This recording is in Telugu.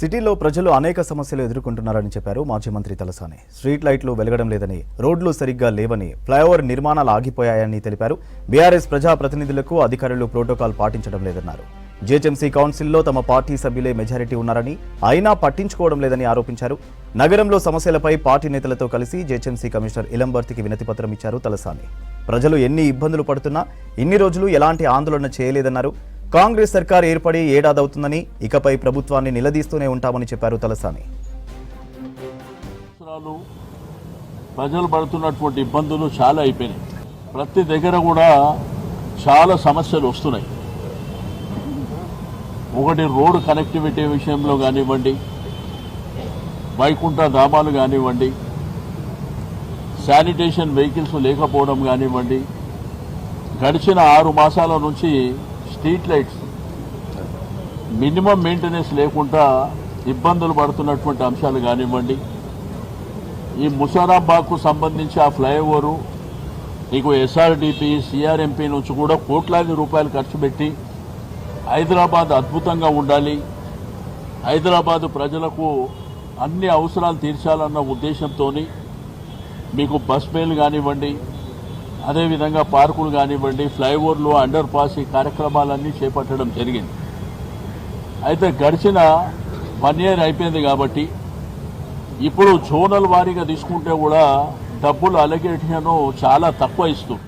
సిటీలో ప్రజలు అనేక సమస్యలు ఎదుర్కొంటున్నారని చెప్పారు మాజీ మంత్రి తలసాని. స్ట్రీట్ లైట్లు వెలగడం లేదని, రోడ్లు సరిగ్గా లేవని, ఫ్లైఓవర్ నిర్మాణాలు ఆగిపోయాయని తెలిపారు. బీఆర్ఎస్ ప్రజాప్రతినిధులకు అధికారులు ప్రోటోకాల్ పాటించడం లేదన్నారు. జీహెచ్ఎంసీ కౌన్సిల్లో తమ పార్టీ సభ్యులే మెజారిటీ ఉన్నారని, అయినా పట్టించుకోవడం లేదని ఆరోపించారు. నగరంలో సమస్యలపై పార్టీ నేతలతో కలిసి జీహెచ్ఎంసీ కమిషనర్ ఇలంబర్తికి వినతిపత్రం ఇచ్చారు తలసాని. ప్రజలు ఎన్ని ఇబ్బందులు పడుతున్నా ఇన్ని రోజులు ఎలాంటి ఆందోళన చేయలేదన్నారు. కాంగ్రెస్ సర్కార్ ఏర్పడి ఏడాదవుతుందని, ఇకపై ప్రభుత్వాన్ని నిలదీస్తూనే ఉంటామని చెప్పారు తలసాని. ప్రజలు పడుతున్నటువంటి ఇబ్బందులు చాలా అయిపోయినాయి. ప్రతి దగ్గర కూడా చాలా సమస్యలు వస్తున్నాయి. ఒకటి రోడ్డు కనెక్టివిటీ విషయంలో కానివ్వండి, వైకుంఠ ధామాలు కానివ్వండి, శానిటేషన్ వెహికల్స్ లేకపోవడం కానివ్వండి, గడిచిన 6 మాసాల నుంచి స్ట్రీట్ లైట్స్ మినిమం మెయింటెనెన్స్ లేకుండా ఇబ్బందులు పడుతున్నటువంటి అంశాలు కానివ్వండి, ఈ ముషారాబాద్కు సంబంధించి ఆ ఫ్లైఓవరు నీకు ఎస్ఆర్డిపి సిఆర్ఎంపీ నుంచి కూడా కోట్లాది రూపాయలు ఖర్చు పెట్టి హైదరాబాద్ అద్భుతంగా ఉండాలి, హైదరాబాద్ ప్రజలకు అన్ని అవసరాలు తీర్చాలన్న ఉద్దేశంతో మీకు బస్ మేలు కానివ్వండి, అదేవిధంగా పార్కులు కానివ్వండి, ఫ్లైఓవర్లు, అండర్ పాస్ ఈ కార్యక్రమాలన్నీ చేపట్టడం జరిగింది. అయితే గడిచిన 1 year అయిపోయింది కాబట్టి ఇప్పుడు జోనల్ వారీగా తీసుకుంటే కూడా డబ్బులు అలొకేషన్ చాలా తక్కువ ఇస్తుంది.